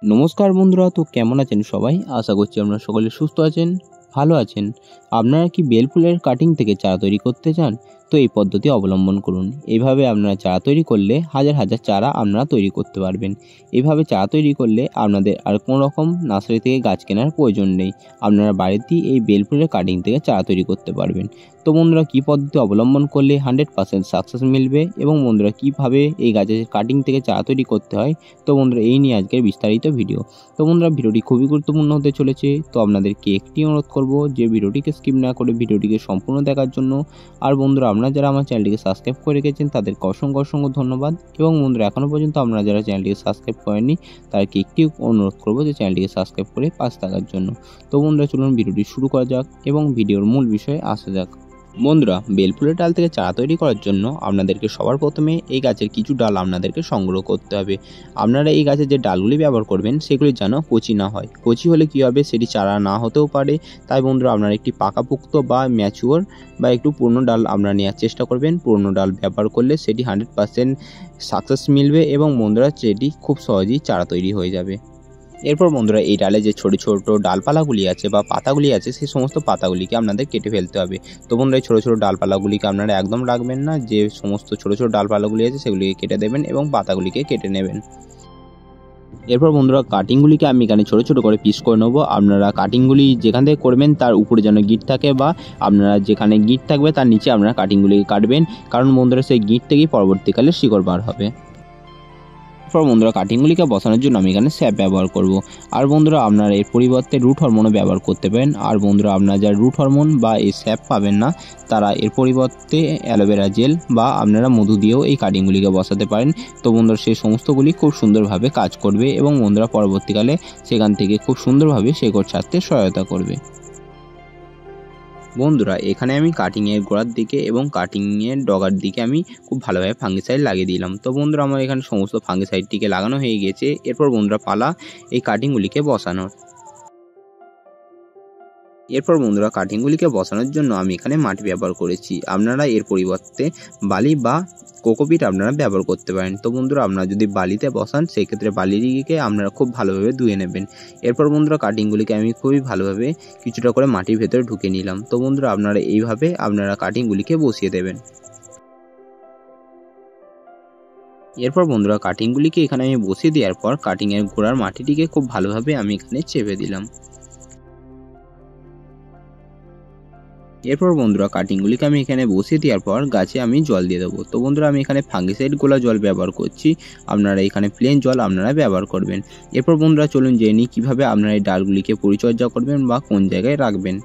নমস্কার বন্ধুরা, তো কেমন আছেন সবাই? আশা করছি আপনারা সকলে সুস্থ আছেন, ভালো আছেন। আপনারা কি বেল ফুলের কাটিং থেকে চারা তৈরি করতে চান? তো এই পদ্ধতি অবলম্বন করুন। এইভাবে আপনারা চারা তৈরি করলে হাজার হাজার চারা আপনারা তৈরি করতে পারবেন। এইভাবে চারা তৈরি করলে আপনাদের আর কোনো রকম নার্সারি থেকে গাছ কেনার প্রয়োজন নেই। আপনারা বাড়িতেই এই বেল ফুলের কাটিং থেকে চারা তৈরি করতে পারবেন। তো বন্ধুরা, কী পদ্ধতি অবলম্বন করলে 100% সাকসেস মিলবে এবং বন্ধুরা কীভাবে এই গাছের কাটিং থেকে চারা তৈরি করতে হয়, তো বন্ধুরা এই নিয়ে আজকের বিস্তারিত ভিডিও। তো বন্ধুরা, ভিডিওটি খুবই গুরুত্বপূর্ণ হতে চলেছে। তো আপনাদেরকে একটি অনুরোধ করব যে ভিডিওটিকে স্কিপ না করে ভিডিওটিকে সম্পূর্ণ দেখার জন্য। আর বন্ধুরা, আপনারা যারা আমার চ্যানেলটিকে সাবস্ক্রাইব করে রেখেছেন তাদেরকে অসংখ্য অসংখ্য ধন্যবাদ। এবং বন্ধুরা, এখনও পর্যন্ত আপনারা যারা চ্যানেলটিকে সাবস্ক্রাইব করেননি তাদেরকে একটি অনুরোধ করব যে চ্যানেলটিকে সাবস্ক্রাইব করে পাশে থাকার জন্য। তো বন্ধুরা, চলুন ভিডিওটি শুরু করা যাক এবং ভিডিওর মূল বিষয়ে আসা যাক। বন্ধুরা, বেল ফুলের ডাল থেকে চারা তৈরি করার জন্য আপনাদেরকে সবার প্রথমে এই গাছের কিছু ডাল আপনাদেরকে সংগ্রহ করতে হবে। আপনারা এই গাছের যে ডালগুলি ব্যবহার করবেন সেগুলি যেন কচি না হয়। কচি হলে কী হবে, সেটি চারা না হতেও পারে। তাই বন্ধুরা, আপনারা একটি পাকাপোক্ত বা ম্যাচিওর বা একটু পুরনো ডাল আপনারা নেওয়ার চেষ্টা করবেন। পুরনো ডাল ব্যবহার করলে সেটি 100% সাকসেস মিলবে এবং বন্ধুরা সেটি খুব সহজেই চারা তৈরি হয়ে যাবে। এরপর বন্ধুরা, এই ডালে যে ছোট ছোট ডালপালাগুলি আছে বা পাতাগুলি আছে, সেই সমস্ত পাতাগুলিকে আপনাদের কেটে ফেলতে হবে। তো বন্ধুরা, এই ছোটো ছোটো ডালপালাগুলিকে আপনারা একদম রাখবেন না। যে সমস্ত ছোটো ছোটো ডালপালাগুলি আছে সেগুলিকে কেটে দেবেন এবং পাতাগুলিকে কেটে নেবেন। এরপর বন্ধুরা, কাটিংগুলিকে আমি এখানে ছোটো ছোটো করে পিস করে নেবো। আপনারা কাটিংগুলি যেখান থেকে করবেন তার উপরে যেন গিঁট থাকে, বা আপনারা যেখানে গিঁট থাকবে তার নিচে আপনারা কাটিংগুলিকে কাটবেন, কারণ বন্ধুরা সেই গিঁট থেকেই পরবর্তীকালে শিকড় বার হবে। এরপর বন্ধুরা, কাটিংগুলিকে বসানোর জন্য আমি এখানে স্যাপ ব্যবহার করব। আর বন্ধুরা, আপনারা এর পরিবর্তে রুট হরমোনও ব্যবহার করতে পারেন। আর বন্ধুরা, আপনারা যারা রুট হরমোন বা এই স্যাপ পাবেন না তারা এর পরিবর্তে অ্যালোভেরা জেল বা আপনারা মধু দিয়েও এই কাটিংগুলিকে বসাতে পারেন। তো বন্ধুরা, সেই সমস্তগুলি খুব সুন্দরভাবে কাজ করবে এবং বন্ধুরা পরবর্তীকালে সেখান থেকে খুব সুন্দরভাবে শেকড় ছাড়তে সহায়তা করবে। বন্ধুরা, এখানে আমি কাটিংয়ের গোড়ার দিকে এবং কাটিংয়ের ডগার দিকে আমি খুব ভালোভাবে ফাঙ্গিসাইড লাগিয়ে দিলাম। তো বন্ধুরা, আমার এখানে সমস্ত ফাঙ্গিসাইডটিকে লাগানো হয়ে গিয়েছে। এরপর বন্ধুরা পালা এই কাটিংগুলিকে বসানোর। এরপর বন্ধুরা, কাটিংগুলিকে বসানোর জন্য আমি এখানে মাটি ব্যবহার করেছি। আপনারা এর পরিবর্তে বালি বা কোকোপিট আপনারা ব্যবহার করতে পারেন। তো বন্ধুরা, আপনারা যদি বালিতে বসান সেক্ষেত্রে বালিকে আপনারা খুব ভালোভাবে ধুয়ে নেবেন। এরপর বন্ধুরা, কাটিংগুলিকে আমি খুবই ভালোভাবে কিছুটা করে মাটির ভেতরে ঢুকে নিলাম। তো বন্ধুরা, আপনারা এইভাবে আপনারা কাটিংগুলিকে বসিয়ে দেবেন। এরপর বন্ধুরা, কাটিংগুলিকে এখানে আমি বসিয়ে দেওয়ার পর কাটিংয়ের গোড়ার মাটিটিকে খুব ভালোভাবে আমি এখানে চেপে দিলাম। এরপর বন্ধুরা, কাটিংগুলিকে আমি এখানে বসিয়ে দেওয়ার পর গাছে আমি জল দিয়ে দেবো। তো বন্ধুরা, আমি এখানে ফাঙ্গিসাইড গোলা জল ব্যবহার করছি। আপনারা এখানে প্লেন জল আপনারা ব্যবহার করবেন। এরপর বন্ধুরা, চলুন জেনে নিই কীভাবে আপনারা এই ডালগুলিকে পরিচর্যা করবেন বা কোন জায়গায় রাখবেন।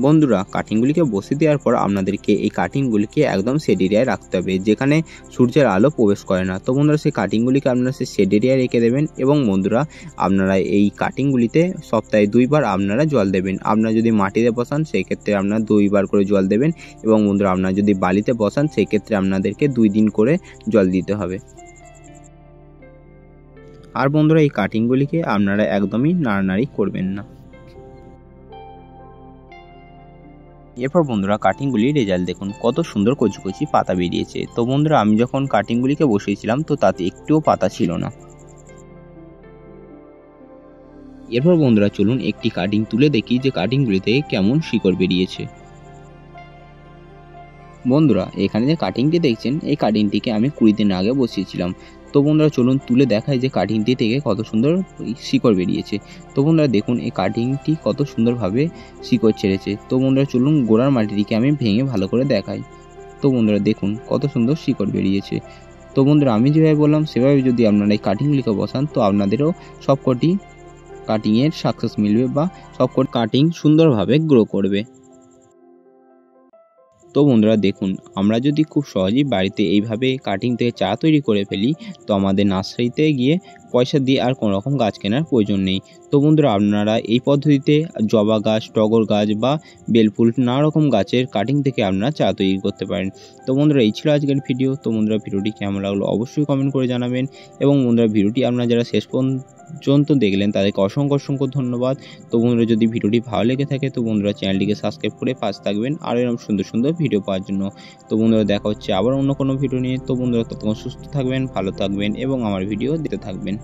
বন্ধুরা, কাটিংগুলিকে বসিয়ে দেওয়ার পর আপনাদেরকে এই কাটিংগুলিকে একদম শেড এরিয়ায় রাখতে হবে, যেখানে সূর্যের আলো প্রবেশ করে না। তো বন্ধুরা, সেই কাটিংগুলিকে আপনারা সেই শেড এরিয়ায় রেখে দেবেন এবং বন্ধুরা, আপনারা এই কাটিংগুলিতে সপ্তাহে 2 বার আপনারা জল দেবেন। আপনারা যদি মাটিতে বসান সেই ক্ষেত্রে আপনারা 2 বার করে জল দেবেন এবং বন্ধুরা, আপনারা যদি বালিতে বসান সেই ক্ষেত্রে আপনাদেরকে 2 দিন করে জল দিতে হবে। আর বন্ধুরা, এই কাটিংগুলিকে আপনারা একদমই নাড়ানাড়ি করবেন না। এরপর বন্ধুরা, কাটিংগুলির রেজাল্ট দেখুন, কত সুন্দর কচি কচি পাতা বেরিয়েছে। তো বন্ধুরা, আমি যখন কাটিংগুলিকে বসিয়েছিলাম তো তাতে একটুও পাতা ছিল না। এরপর বন্ধুরা, চলুন একটি কাটিং তুলে দেখি যে কাটিংগুলিতে কেমন শিকড় বেরিয়েছে। বন্ধুরা, এখানে যে কাটিংটি দেখছেন এই কাটিংটিকে আমি 20 দিন আগে বসিয়েছিলাম। তো বন্ধুরা, চলুন তুলে দেখাই যে কাটিংটি থেকে কত সুন্দর শিকড় বেরিয়েছে। তো বন্ধুরা, দেখুন এই কাটিংটি কত সুন্দরভাবে শিকড় ছেড়েছে। তো বন্ধুরা, চলুন গোড়ার মাটিটিকে আমি ভেঙে ভালো করে দেখাই। তো বন্ধুরা, দেখুন কত সুন্দর শিকড় বেরিয়েছে। তো বন্ধুরা, আমি যেভাবে বললাম সেভাবে যদি আপনারা এই কাটিংগুলিকে বসান তো আপনাদেরও সবকটি কাটিংয়ের সাকসেস মিলবে বা সবকটি কাটিং সুন্দরভাবে গ্রো করবে। তো বন্ধুরা, দেখুন আমরা যদি খুব সহজেই বাড়িতে এইভাবে কাটিং থেকে চারা তৈরি করে ফেলি তো আমাদের নার্সারিতে গিয়ে পয়সা দিয়ে আর কোনো রকম গাছ কেনার প্রয়োজন নেই। তো বন্ধুরা, আপনারা এই পদ্ধতিতে জবা গাছ, টগর গাছ বা বেলফুল নানা রকম গাছের কাটিং থেকে আপনারা চারা তৈরি করতে পারেন। তো বন্ধুরা, এই ছিল আজকের ভিডিও। তো বন্ধুরা, ভিডিওটি কেমন লাগলো অবশ্যই কমেন্ট করে জানাবেন এবং বন্ধুরা, ভিডিওটি আপনারা যারা শেষ পর্যন্ত পর্যন্ত দেখলেন তাদেরকে অসংখ্য অসংখ্য ধন্যবাদ। তো বন্ধুরা, যদি ভিডিওটি ভালো লেগে থাকে তো বন্ধুরা চ্যানেলটিকে সাবস্ক্রাইব করে পাশে থাকবেন আর এরকম সুন্দর সুন্দর ভিডিও পাওয়ার জন্য। তো বন্ধুরা, দেখা হচ্ছে আবার অন্য কোনো ভিডিও নিয়ে। তো বন্ধুরা, ততক্ষণ সুস্থ থাকবেন, ভালো থাকবেন এবং আমার ভিডিও দেখতে থাকবেন।